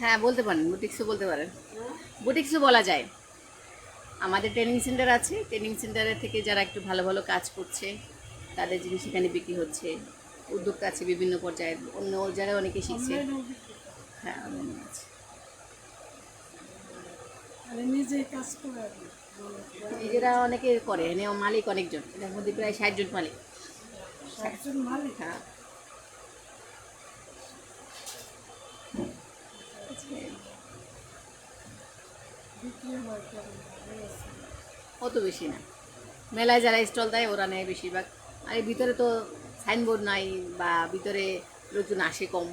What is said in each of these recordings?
হ্যাঁ বলতে পারেন, বুটিক্সও বলতে পারেন, বুটিক্সও বলা যায়। আমাদের ট্রেনিং সেন্টার আছে, ট্রেনিং সেন্টারের থেকে যারা একটু ভালো ভালো কাজ করছে তাদের জিনিস সেখানে বিক্রি হচ্ছে। উদ্যোক্তা আছে বিভিন্ন পর্যায়ে, অন্য জায়গায় অনেকে শিখছে। হ্যাঁ অনলাইনে আছে। নিজেই কাজ করে নিজেরা অনেকে করে, এনে মালিক অনেকজন, এটার মধ্যে প্রায় 60 জন মালিক। একজন মালিক। হ্যাঁ বিক্রি হয় কেমন? অত বেশি না, মেলায় যারা স্টল দেয় ওরা নেয় বেশিরভাগ। আর এর ভিতরে তো সাইনবোর্ড নাই, বা ভিতরে লোকজন আসে কম।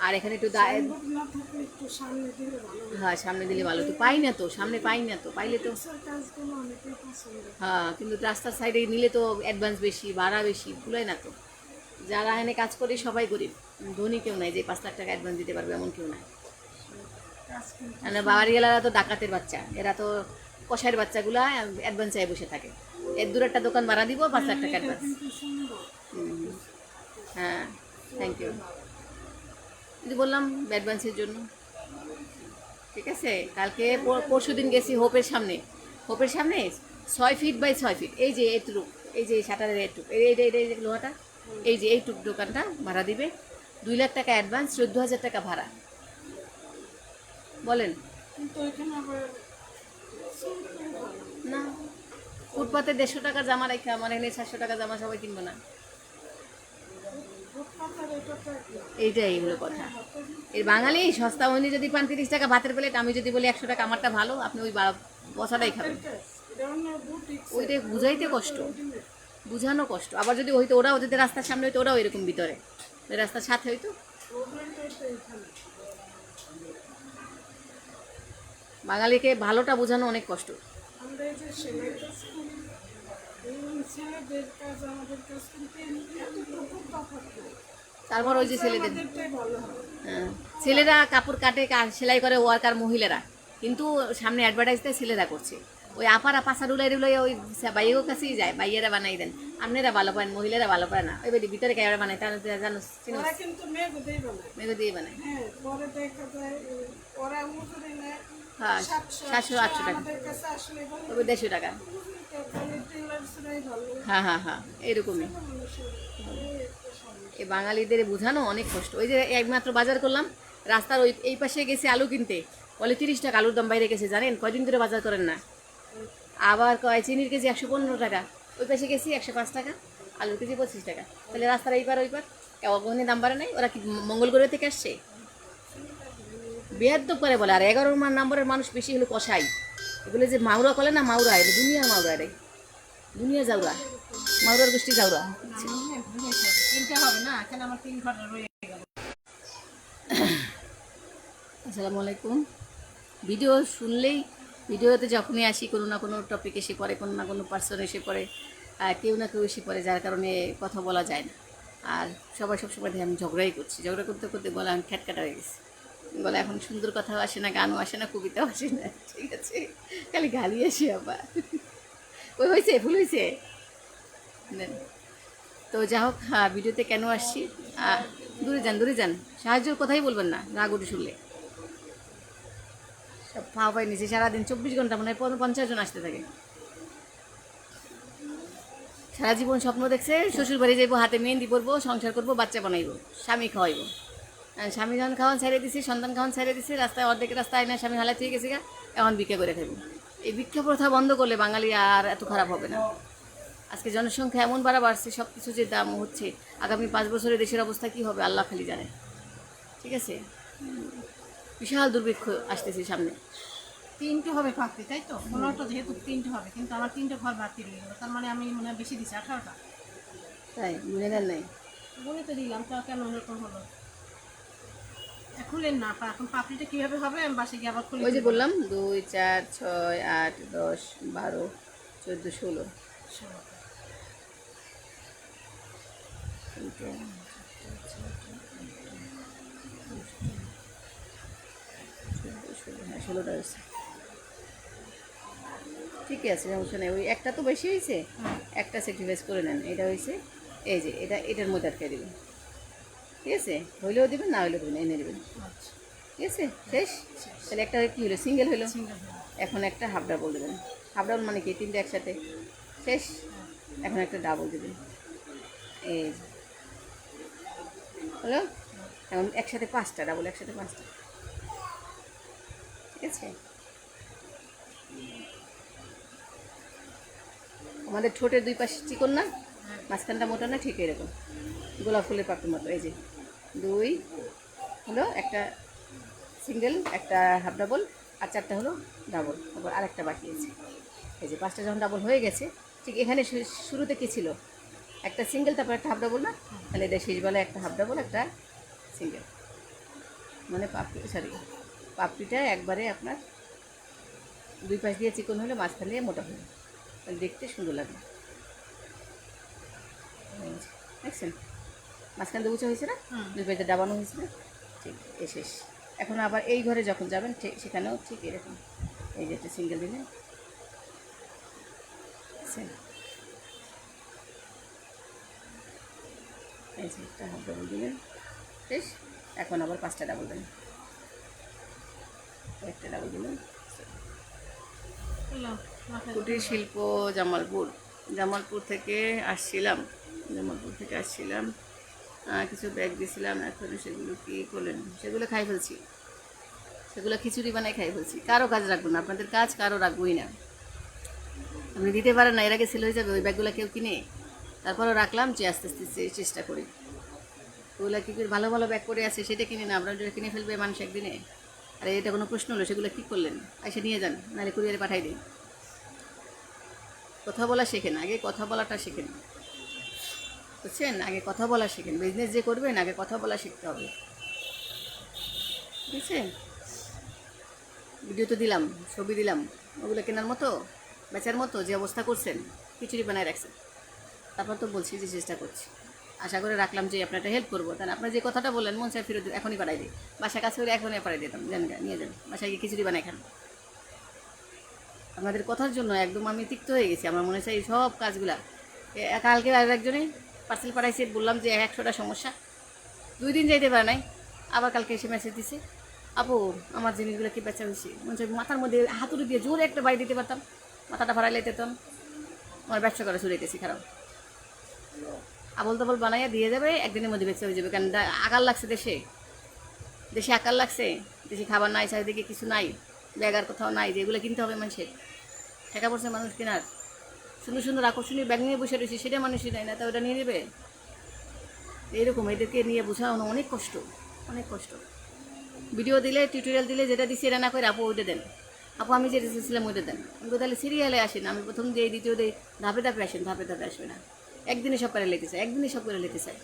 আর এখানে একটু সাইনবোর্ড না থাকলে একটু সামনে দিলে ভালো হতো। হ্যাঁ সামনে দিলে ভালো, তো পাই না তো, সামনে পাই না তো, পাইলে তো এসব কাজগুলো অনেকেই পছন্দ করে। হ্যাঁ, কিন্তু রাস্তার সাইডে নিলে তো অ্যাডভান্স বেশি, ভাড়া বেশি, কুলায় না তো। যারা এখানে কাজ করে সবাই গরিব, ধনী কেউ নাই যে 5 লাখ টাকা অ্যাডভান্স দিতে পারবে, এমন কেউ নাই। কাজ কিন্তু মানে বাড়িওয়ালারা তো ডাকাতের বাচ্চা, এরা তো কষাইয়ের বাচ্চাগুলা অ্যাডভান্স চাই বসে থাকে। এর দূর একটা দোকান ভাড়া দিব, 5 লাখ টাকা এটা অ্যাডভান্স। কিন্তু সুন্দর। হ্যাঁ থ্যাংক ইউ। কিন্তু বললাম অ্যাডভান্সের জন্য। ঠিক আছে, কালকে পরশু দিন গেছি হোপের সামনে, হোপের সামনে 6 ফিট বাই 6 ফিট, এই যে এটুক, এই যে শাটারের এটুক, এই যে লোহাটা, এই যে এইটুক দোকানটা ভাড়া দিবে। 2 লাখ টাকা অ্যাডভান্স, 14,000 টাকা ভাড়া। বলেন কিন্তু এখানে আবার না, ফুটপাতে 150 টাকা জামা রেখে আমার এখানে 700 টাকা জামা সবাই কিনবো না। ফুটপাতের এটা তো এইটাই হলো কথা। এই বাঙালি সস্তা হয়নি, যদি পান 30 টাকা ভাতের প্লেট, আমি যদি বলি 100 টাকা আমারটা ভালো, আপনি ওই বসাটাই খাবেন। এটা অন্য বুটিক্স। ওইটা বুঝাইতে কষ্ট, বুঝানো কষ্ট। আবার যদি হইতো, ওরাও যদি রাস্তার সামনে হইতো, ওরাও এরকম ভিতরে, ওই রাস্তার সাথে হইতো। বাঙালিকে ভালোটা বোঝানো অনেক কষ্ট। আমরা এই যে সেলাই কাজ করি, এই ছেলেদের কাজ আমাদের কাজ কিন্তু এতটুকু তফাৎ নেই। তারপর ওই যে ছেলেদের, আমাদেরটাই ভালো হয়। হ্যাঁ, ছেলেরা কাপড় কাটে, সেলাই করে ওয়ার্কার মহিলারা, কিন্তু সামনে অ্যাডভার্টাইজ দেয় ছেলেরা করছে। ওই আপারা পাশা রুলাই রুলাই ওই বাইয়ের কাছেই যায়, বাইয়েরা বানাই দেন, আপনারা ভালো পারেন, মহিলারা ভালো পারে না। ওই বাড়ি ভিতরে ক্যামেরা বানায়, তারা জানো চিনো, ওরা কিন্তু মেঘদেই বানায়। মেঘ দিয়ে বানায়। হ্যাঁ, পরে দেখা যায় ওরা মজুরি নেয় হ্যাঁ 700, 700-800 টাকা, আমাদের কাছে আসলে বলে ওই 150 টাকা। টেলার্সরাই ভালো। হ্যাঁ হ্যাঁ হ্যাঁ এরকমই। মানুষের এই একটা সমস্যা। এই বাঙালিদের বোঝানো অনেক কষ্ট। ওই যে একমাত্র বাজার করলাম, রাস্তার ওই এই পাশে গেছে আলু কিনতে, বলে 30 টাকা আলুর দাম বাইরে গেছে, জানেন কয়দিন ধরে বাজার করেন না। আবার কয় চিনির কেজি 115 টাকা, ওই পাশে গেছি 105 টাকা, আলুর কেজি 25 টাকা। তাহলে রাস্তার এই পার ওই পার অগণে দাম বাড়ে নাই? ওরা কি মঙ্গলগড়ে থেকে আসছে? বেয়াদ্দব করে বলে। আর 11 নম্বরের মানুষ বেশি হলো কষাই, এগুলো যে মাউরা করে না, মাউরা, এগুলো দুনিয়ার মাউরা, এটাই দুনিয়া যাওরা, মাউরার গোষ্ঠী যাওরা। আসসালামু আলাইকুম। ভিডিও শুনলেই, ভিডিওতে যখনই আসি কোনো না কোনো টপিক এসে পড়ে, কোনো না কোনো পার্সন এসে পড়ে, কেউ না কেউ এসে পড়ে, যার কারণে কথা বলা যায় না। আর সবাই সবসময় দেখে আমি ঝগড়াই করছি, ঝগড়া করতে করতে বলে আমি খ্যাটকাটা হয়ে গেছি। বলে এখন সুন্দর কথাও আসে না, গানও আসে না, কবিতাও আসে না, ঠিক আছে, খালি গালি আসে আবার। ওই হয়েছে, ভুল হয়েছে। তো যা হোক, ভিডিওতে কেন আসছি, দূরে যান দূরে যান, সাহায্যের কথাই বলবেন না রাগ উঠে শুনলে। সব ফাও পাই নিচে, সারাদিন 24 ঘন্টা মানে 50 জন আসতে থাকে। সারা জীবন স্বপ্ন দেখছে শ্বশুর বাড়ি যাইবো, হাতে মেহেন্দি পরবো, সংসার করবো, বাচ্চা বানাইবো, স্বামী খাওয়াইবো। স্বামী যখন খাওয়ান ছাইড়ে দিছি, সন্তান খাওয়ান ছাইড়ে দিছি, রাস্তায় অর্ধেক রাস্তায় না স্বামী হালা থেকে গেছে গা, এখন ভিক্ষা করে খাইব। এই ভিক্ষা প্রথা বন্ধ করলে বাঙালি আর এত খারাপ হবে না। আজকে জনসংখ্যা এমন বাড়ছে, সব কিছু যে দাম হচ্ছে, আগামী 5 বছরে দেশের অবস্থা কী হবে আল্লাহ খালি জানে। ঠিক আছে, বিশাল দুর্ভিক্ষ আসতেছে সামনে। 3টে হবে পাখি, তাই তো? 15টা যেহেতু 3টে হবে, কিন্তু আমার 3টে ঘর বাড়তি রয়ে গেলো, তার মানে আমি মনে হয় বেশি দিচ্ছি, 18টা। তাই মনে দেন নাই? বলে তো দিলাম, তা কেন এরকম হলো? খুলেন না, এখন পাপড়িটা কীভাবে হবে? আমি বাসে গিয়ে আবার খুলে ওই যে বললাম 2, 4, 6, 8, 10, 12, 14, 16। হ্যাঁ 16টা হয়েছে, ঠিকই আছে, সমস্যা নেই। ওই একটা তো বেশি হয়েছে, একটা স্যাক্রিফাইস করে নেন। এটা হয়েছে, এই যে এটা, এটার মধ্যে আটকে দেবেন। ঠিক আছে, হইলেও দেবেন, না হইলেও দেবেন, এনে দেবেন। আচ্ছা। ঠিক আছে শেষ। তাহলে একটা কি হলো, সিঙ্গেল হলো। সিঙ্গেল এখন একটা হাফ ডাবল দেবেন। হাফ ডাবল মানে কি, তিনটে একসাথে শেষ। এখন একটা ডাবল দেবেন, এই যে। হলো। এখন একসাথে 5টা ডাবল, একসাথে 5টা, ঠিক আছে। আমাদের ঠোঁটের 2 পাশে চিকন না, মাঝখানটা মোটা না, ঠিক এরকম গোলাপ ফুলের পাপড়ির মতো। এই যে 2 হলো, একটা সিঙ্গেল, একটা হাফ ডাবল, আর 4টা হলো ডাবল, তারপর আরেকটা বাকি আছে। এই যে 5টা যখন ডাবল হয়ে গেছে, ঠিক এখানে শুরুতে কী ছিল, একটা সিঙ্গেল তারপর একটা হাফ ডাবল না, তাহলে এটা শেষ বেলায় একটা হাফ ডাবল, একটা সিঙ্গেল, মানে পাপড়িটা একবারে আপনার 2 পাশ দিয়ে চিকন হলে মাঝখান দিয়ে মোটা হলো, তাহলে দেখতে সুন্দর লাগবে। দেখছেন মাঝখান দিয়ে উঁচু হয়েছে না, 2 পাশ দিয়ে ডাবানো হয়েছে না, ঠিক এ শেষ। এখন আবার এই ঘরে যখন যাবেন ঠিক সেখানেও ঠিক এরকম, এই যে একটা সিঙ্গেল দিলেন, দেখছেন, এই যে একটা হাফ ডাবল দিলেন, শেষ। এখন আবার 5টা ডাবল দেন, একটা ডাবল দিলেন। কুটির শিল্প জামালপুর থেকে আসছিলাম, কিছু ব্যাগ দিয়েছিলাম, এখন সেগুলো কী করলেন, সেগুলো খাই ফেলছি, সেগুলো খিচুড়ি বানাই খাই ফেলছি। কারো কাজ রাখবো না, আপনাদের কাজ কারো রাখবোই না। আপনি দিতে পারেন না, এর আগে সেল হয়ে যাবে ওই ব্যাগগুলো কেউ কিনে, তারপরেও রাখলাম যে আস্তে আস্তে চেষ্টা করি। ওগুলো কী করে ভালো ভালো ব্যাগ করে আছে সেটা কিনে না, আপনারা যেটা কিনে ফেলবে মানুষ একদিনে। আর এটা কোনো প্রশ্ন হলো, সেগুলো কী করলেন, এসে নিয়ে যান, নাহলে কুরিয়ারে পাঠাই দিন। কথা বলা শেখেন, আগে কথা বলাটা শেখেন, বুঝছেন, আগে কথা বলা শেখেন। বিজনেস যে করবেন আগে কথা বলা শিখতে হবে, ঠিক আছে। ভিডিও তো দিলাম, ছবি দিলাম, ওগুলো কেনার মতো, বেচার মতো যে অবস্থা করছেন, খিচুড়ি বানায় রাখছেন। তারপর তো বলছি যে চেষ্টা করছি, আশা করে রাখলাম যে আপনারটা হেল্প করবো। তাহলে আপনার যে কথাটা বললেন মন চাই ফেরত এখনই পাঠাই দিই, বাসায় কাছে করে এখনই পাঠাই দিতাম, জান নিয়ে যান বাসায় গিয়ে খিচুড়ি বানাই খান। আপনাদের কথার জন্য একদম আমি তিক্ত হয়ে গেছি, আমার মনে হচ্ছে এই সব কাজগুলা। কালকে আর একজনে পার্সেল পাঠাইছে, বললাম যে 100টা সমস্যা, 2 দিন যাইতে পারে নাই, আবার কালকে এসে মেসেজ দিছে, আপু আমার জিনিসগুলো কি বেচা হয়েছে, মনে হচ্ছে মাথার মধ্যে হাতুড়ি দিয়ে জোরে একটা বাড়ি দিতে পারতাম, মাথাটা ফাড়াইলে যেতাম, আমার ব্যবসা করা চুরাইতেছি খারাপ। আবল তাবল বানাইয়া দিয়ে যাবে, একদিনের মধ্যে বেচা হয়ে যাবে, কারণ আকাল লাগছে দেশে আকাল লাগছে, দেশে খাবার নাই, চারিদিকে কিছু নাই, ব্যাগার কোথাও নাই, যেগুলো কিনতে হবে মানুষের, টাকা পড়ছে মানুষ কেনার, সুন্দর সুন্দর আকর্ষণীয় ব্যাগ নিয়ে বসে রয়েছে, সেটা মানুষই নেয় না, তা ওটা নিয়ে নেবে। এইরকম এদেরকে নিয়ে বোঝানো অনেক কষ্ট, অনেক কষ্ট। ভিডিও দিলে, টিউটোরিয়াল দিলে, যেটা দিচ্ছি এটা না করে আপু ওইটা দেন, আপু আমি যেটা দিয়েছিলাম ওইটা দেন। আমি তাহলে সিরিয়ালে আসেন, আমি প্রথম দিয়ে দ্বিতীয় দিই, ধাপে ধাপে আসেন, ধাপে ধাপে আসবে না, একদিনে সব করে লেতে চাই, একদিনে সব করে লেতে চাই।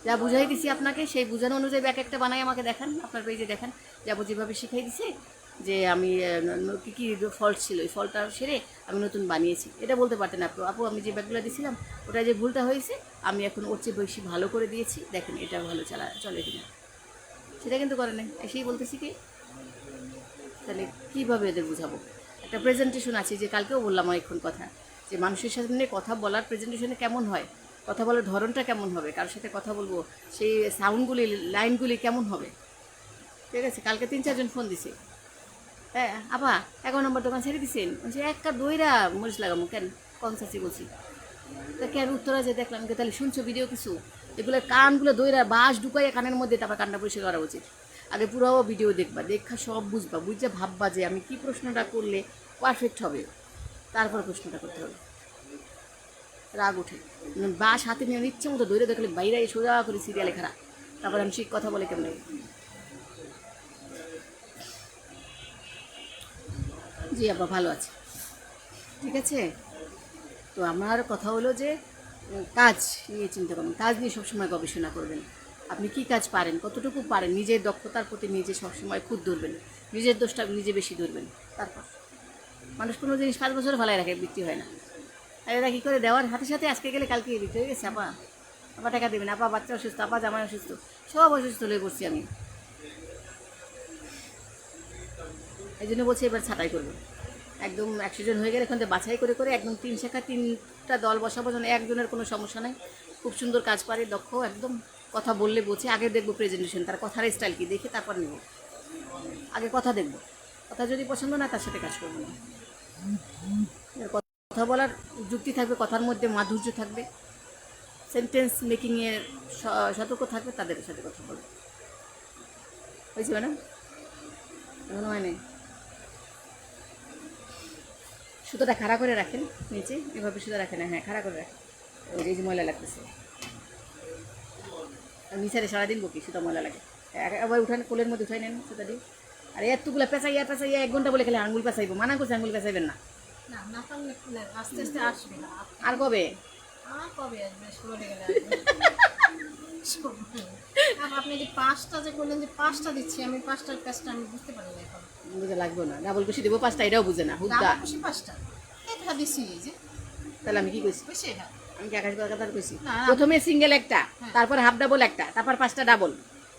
যা বুঝাই দিছি আপনাকে, সেই বুঝানো অনুযায়ী ব্যাগ একটা বানাই আমাকে দেখান, আপনার পেজে দেখান, যাবো যেভাবে শিখাই দিছে, যে আমি কী কী ফল্ট ছিল, ওই ফল্টটা সেরে আমি নতুন বানিয়েছি, এটা বলতে পারতেন আপু, আপু আমি যে ব্যাগগুলো দিয়েছিলাম ওটা যে ভুলটা হয়েছে, আমি এখন ওর চেয়ে বেশি ভালো করে দিয়েছি, দেখেন এটা ভালো চলে কিনা, সেটা কিন্তু করে নাই, এসেই বলতেছি কি, তাহলে কীভাবে এদের বুঝাবো। একটা প্রেজেন্টেশন আছে, যে কালকেও বললাম অনেকক্ষণ কথা, যে মানুষের সামনে কথা বলার প্রেজেন্টেশনে কেমন হয়, কথা বলার ধরনটা কেমন হবে, কারোর সাথে কথা বলবো সেই সাউন্ডগুলি, লাইনগুলি কেমন হবে, ঠিক আছে। কালকে 3-4 জন ফোন দিছে, হ্যাঁ আপা 11 নম্বর দোকান ছেড়ে দিছেন, বলছি একটা দইরা মরিচ লাগাবো কেন, কম চাচ্ছি বলছি, তা কেন উত্তরা যে দেখলাম, তাহলে শুনছো ভিডিও কিছু, এগুলোর কানগুলো দইরা বাঁশ ঢুকাইয়া কানের মধ্যে, তারপর কানটা পরিষ্কার করা উচিত। আগে পুরো ভিডিও দেখবা, দেখা সব বুঝবা, বুঝে ভাববা যে আমি কি প্রশ্নটা করলে পারফেক্ট হবে, তারপর প্রশ্নটা করতে হবে। রাগ ওঠে, বাঁশ হাতে নিয়ে ইচ্ছে মতো দৌড়ে দেখলে বাইরে সোজা করে সিরিয়ালে খারাপ, তারপর আমি ঠিক কথা বলে কেমন। জি আব্বা ভালো আছে, ঠিক আছে। তো আমার কথা হলো যে কাজ নিয়ে চিন্তা করবেন, কাজ নিয়ে সবসময় গবেষণা করবেন, আপনি কি কাজ পারেন, কতটুকু পারেন, নিজের দক্ষতার প্রতি নিজে সবসময় খুদ ধরবেন, নিজের দোষটা নিজে বেশি ধরবেন। তারপর মানুষ কোনো জিনিস 5 বছর ভালাই রাখে, বিক্রি হয় না, আর এরা কী করে দেওয়ার হাতে সাথে আজকে গেলে কালকে বিক্রি হয়ে গেছে, আপা টাকা দেবেন, আপা বাচ্চা অসুস্থ, আপা জামাই অসুস্থ, সব অসুস্থ হয়ে পড়ছি আমি, এই জন্য বলছি এবার ছাঁটাই করবো, একদম 100 জন হয়ে গেলে এখান থেকে বাছাই করে করে একদম 3 শাখা 3টা দল বসাবো, যেন একজনের কোনো সমস্যা নেই, খুব সুন্দর কাজ পারে, দক্ষ একদম কথা বললে বলছে আগে দেখবো প্রেজেন্টেশন, তার কথার স্টাইল কি দেখে তারপর নেব। আগে কথা দেখবো, কথা যদি পছন্দ না তার সাথে কাজ করবো না। এর কথা বলার যুক্তি থাকবে, কথার মধ্যে মাধুর্য থাকবে, সেন্টেন্স মেকিংয়ের সতর্ক থাকবে, তাদের সাথে কথা বলবো। হয়েছে ম্যাডাম? এখনো হয়নি? সুতোটা খাড়া করে রাখেন নিচে, এভাবে সুতো রাখেন, হ্যাঁ খাড়া করে রাখেন। ওই যে ময়লা লাগতেছে, নিচে সারাদিন বকি সুতো ময়লা লাগে। আবার উঠান, কোলের মধ্যে উঠাই নেন সুতা দিয়ে। আর এতগুলো পেঁচাইয়া 1 ঘন্টা বলে খেলে আঙুল পেঁচাইবো, মানা করছে আঙুল পেঁচাইবেন না। না না পারলে আস্তে আস্তে আসবে না। আর কবে? আর কবে আসবে, সরে গেলে আপনি যে 5টা যে বললেন যে 5টা দিচ্ছি, আমি 5টার কাজটা আমি বুঝতে পারি না এখন। বুঝে লাগবে না, ডাবল কুশি দেবো 5টা, এটাও বুঝে না হুদ্দা। খুশি 5টা এটা দিছি এই যে, তাহলে আমি কি কইছি? বেশি এটা আমি কি আকাশ কথা কইছি? না। প্রথমে সিঙ্গেল একটা, তারপর হাফ ডাবল একটা, তারপর 5টা ডাবল,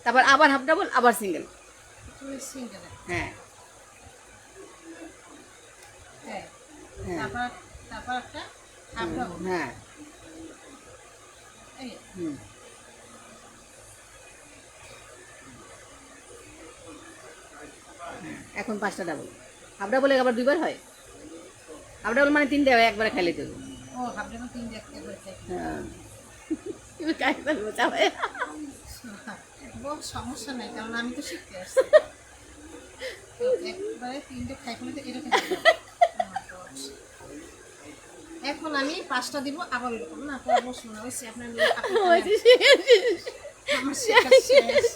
তারপর আবার হাফ ডাবল, আবার সিঙ্গেল। তুমি সিঙ্গেল হ্যাঁ হ্যাঁ, হ্যাঁ তারপর তারপর একটা হাফ ডাবল। হ্যাঁ এই হুম। এখন 5টা ডাবল, হাফ ডাবলে আবার 2বার হয়। হাফ ডাবল মানে 3টে হয়, একবারে খাইলে তো। ও হাফ ডাবল 3 দেখতে হয়েছে। হ্যাঁ তুমি কাজ করবো চাবে। বহু সমস্যা নাই, কারণ আমি তো শিখতে আসছি। তো একবারে 3টে খাই ফেলে তো এরকম হবে। এখন আমি 5টা দিব, আবার এরকম না তো অবশ্যই না। হয়েছে আপনার আমার শেখা শেষ।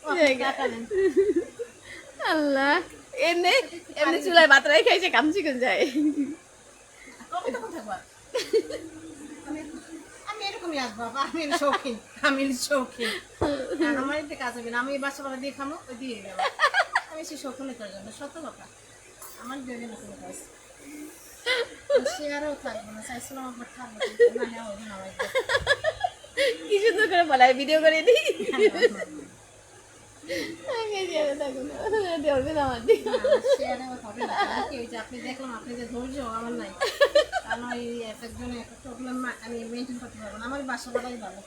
ও, আপনি টাকা নেন। আল্লাহ, এমনি এমনি চুলায় ভাত রাই খাইছে, কামচি কোন যায়। কবে তখন থাকবো আর? আমি এরকমই আসবো, আমি এর শৌখিন, আমি এর শৌখিন। আর আমার এতে কাজ হবে না, আমি এই বাসা বাড়া দিয়ে খামো, ওই দিয়ে গেল। আমি সে শৌখিনতার জন্য, সত্য কথা। আমার দেবে না কোনো কাজ। সে আরও থাকবো না, চাইছিলাম একবার থাকবো, কিন্তু না নেওয়া হবে না আমার একবার। কি সুন্দর করে বলায়, ভিডিও করে দিই। সে আর আমার হবে না, কারণ কি, ওই যে আপনি দেখলাম, আপনি যে ধৈর্য আমার নাই, কারণ ওই এক একজনের একটা প্রবলেম আমি মেনটেন করতে পারবো না, আমার বাসা বাড়াই ভালো।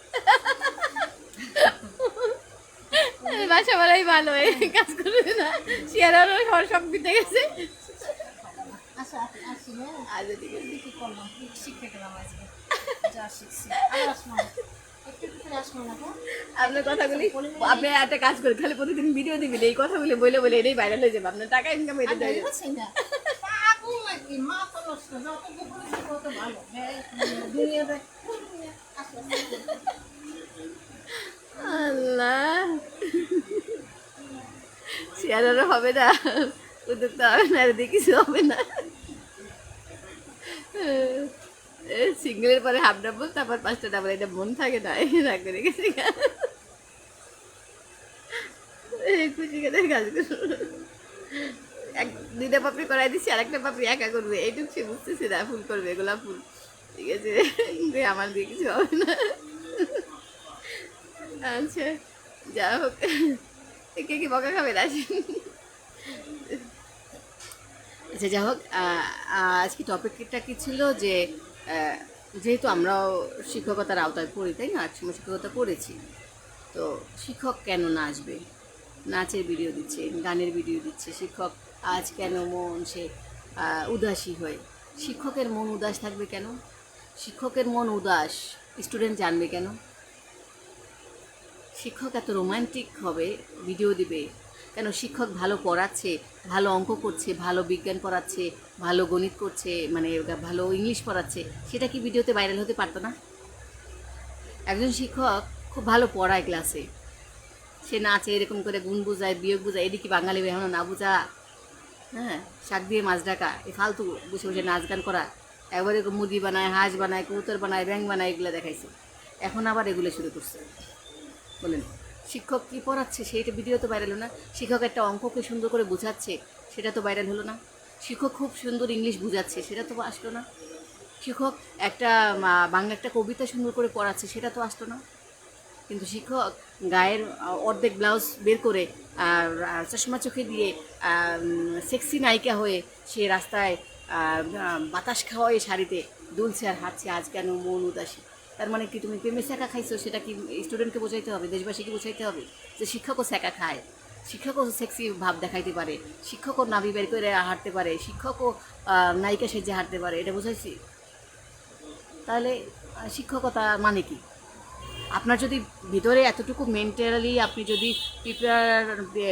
বাসা বাড়াই ভালো, এই কাজ করবে না। শেয়ারও সব দিতে গেছে। আচ্ছা আসি, হ্যাঁ আচ্ছা ঠিক আছে। কি করলাম, কি শিখে গেলাম আজকে, যা শিখছি। আবার আসবো না, একটু একটু করে আসবো না। আপনার কথাগুলি, আপনি একটা কাজ করেন, খালি প্রতিদিন ভিডিও দিবেন, এই কথাগুলি বলে বলে এটাই ভাইরাল হয়ে যাবে, আপনার টাকা ইনকাম এটা দেয়। পাগল নাকি, মাথা নষ্ট, যত গোপনে তত ভালো। দুনিয়াতে আল্লাহ, শেয়ার আরও হবে না, উদ্যোক্তা হবে না, আর কিছু হবে না। সিঙ্গেলের পরে হাফ ডাবল, তারপর 5টা ডাবল, এটা মন থাকে না, রাগ করে গেছে। খুশি করে কাজ করবো। 2টা পাপড়ি করাই দিচ্ছি, আরেকটা পাপড়ি একা করবে, এইটুকু সে বুঝতেছি না। ফুল করবে, গোলাপ ফুল, ঠিক আছে, আমার দিয়ে কিছু হবে না। আচ্ছা যা হোক, কে কি বকা খাবে না? আচ্ছা যা হোক, আজকে টপিকটা কি ছিল যে যেহেতু আমরাও শিক্ষকতার আওতায় পড়ি, তাই না, একসময় শিক্ষকতা করেছি, তো শিক্ষক কেন নাচবে, নাচের ভিডিও দিচ্ছে, গানের ভিডিও দিচ্ছে, শিক্ষক আজ কেন মন সে উদাসী হয়? শিক্ষকের মন উদাস থাকবে কেন? শিক্ষকের মন উদাস স্টুডেন্ট জানবে কেন? শিক্ষক এত রোমান্টিক হবে, ভিডিও দিবে কেন? শিক্ষক ভালো পড়াচ্ছে, ভালো অঙ্ক করছে, ভালো বিজ্ঞান পড়াচ্ছে, ভালো গণিত করছে, মানে ভালো ইংলিশ পড়াচ্ছে, সেটা কি ভিডিওতে ভাইরাল হতে পারতো না? একজন শিক্ষক খুব ভালো পড়ায় ক্লাসে, সে নাচে, এরকম করে গুণ বোঝায়, বিয়োগ বোঝায়, এদিকে বাঙালি এখনো না বোঝা, হ্যাঁ, শাক দিয়ে মাছ ডাকা, এই ফালতু বসে বসে নাচ গান করা, একবারে মুরগি বানায়, হাঁস বানায়, কবুতর বানায়, ব্যাঙ বানায়, এগুলো দেখাইছে। এখন আবার এগুলো শুরু করছে। বলেন, শিক্ষক কী পড়াচ্ছে সেইটা ভিডিও তো ভাইরাল হলো না? শিক্ষক একটা অঙ্ককে সুন্দর করে বোঝাচ্ছে, সেটা তো ভাইরাল হলো না? শিক্ষক খুব সুন্দর ইংলিশ বোঝাচ্ছে, সেটা তো আসলো না? শিক্ষক একটা বাংলা একটা কবিতা সুন্দর করে পড়াচ্ছে, সেটা তো আসলো না? কিন্তু শিক্ষক গায়ের অর্ধেক ব্লাউজ বের করে আর চশমা চোখে দিয়ে সেক্সি নায়িকা হয়ে সে রাস্তায় বাতাস খাওয়ায় শাড়িতে দুলছে আর হাঁটছে, আজ কেন মন উদাসী। তার মানে কি তুমি প্রেমে স্যাকা খাইছো, সেটা কি স্টুডেন্টকে বোঝাইতে হবে, দেশবাসীকে বোঝাইতে হবে যে শিক্ষকও স্যাকা খায়, শিক্ষকও সেক্সি ভাব দেখাইতে পারে, শিক্ষকও নাভি বের করে হাঁটতে পারে, শিক্ষকও নায়িকা সেজে হাঁটতে পারে, এটা বোঝাইছি? তাহলে শিক্ষকতা মানে কি? আপনার যদি ভিতরে এতটুকু মেন্টালি আপনি যদি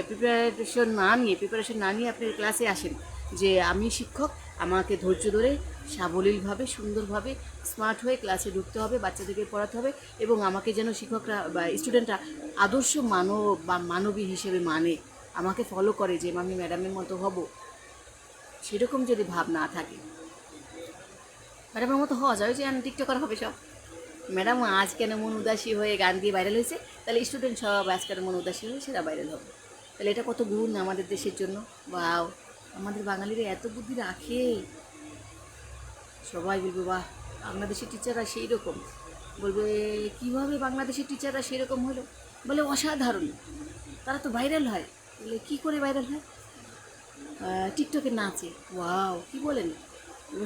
প্রিপারেশন না নিয়ে আপনি ক্লাসে আসেন যে আমি শিক্ষক, আমাকে ধৈর্য ধরে সাবলীলভাবে সুন্দরভাবে স্মার্ট হয়ে ক্লাসে ঢুকতে হবে, বাচ্চাদেরকে পড়াতে হবে, এবং আমাকে যেন শিক্ষকরা বা স্টুডেন্টরা আদর্শ মানব বা মানবী হিসেবে মানে, আমাকে ফলো করে যে আমি ম্যাডামের মতো হব, সেরকম যদি ভাব না থাকে, ম্যাডামের মতো হওয়া যায় যে টিকটকার হবে সব। ম্যাডাম আজ কেন মন উদাসী হয়ে গান দিয়ে ভাইরাল হয়েছে, তাহলে স্টুডেন্ট সব আজ কেন মন উদাসী হয়ে সেটা ভাইরাল হবে। তাহলে এটা কত গুণ আমাদের দেশের জন্য। বাও, আমাদের বাঙালিরা এত বুদ্ধি রাখে। সবাই বলবে বাহ, বাংলাদেশের টিচাররা সেই রকম। বলবে কীভাবে বাংলাদেশের টিচাররা সেই রকম হলো? বলে অসাধারণ, তারা তো ভাইরাল হয়। বলে কী করে ভাইরাল হয়? টিকটকে নাচে। ওয়াও, কি বলেন?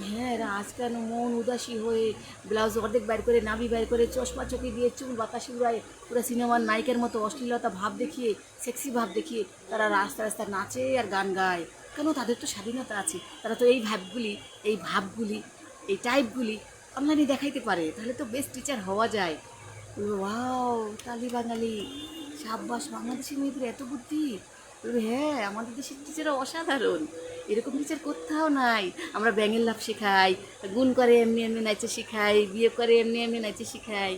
হ্যাঁ, এরা আজ কেন মন উদাসী হয়ে ব্লাউজ অর্ধেক বাইর করে, নাভি বাইর করে, চশমা চোখে দিয়ে চুল বাতাসে উড়ায়, পুরো সিনেমার নায়িকার মতো অশ্লীলতা ভাব দেখিয়ে, সেক্সি ভাব দেখিয়ে তারা রাস্তা রাস্তা নাচে আর গান গায়। কেন? তাদের তো স্বাধীনতা আছে, তারা তো এই ভাবগুলি, এই টাইপগুলি অনলাইনে দেখাইতে পারে। তাহলে তো বেস্ট টিচার হওয়া যায়। ওয়াও, তালি বাঙালি, সাব্বাস, বাংলাদেশের মেয়েদের এত বুদ্ধি। বলবে হ্যাঁ, আমাদের দেশের টিচাররা অসাধারণ, এরকম টিচার কোথাও নাই। আমরা ব্যাঙের লাভ শেখাই, গুণ করে এমনি এমনি নাচে শেখাই, বিয়ে করে এমনি এমনি নাচে শেখাই।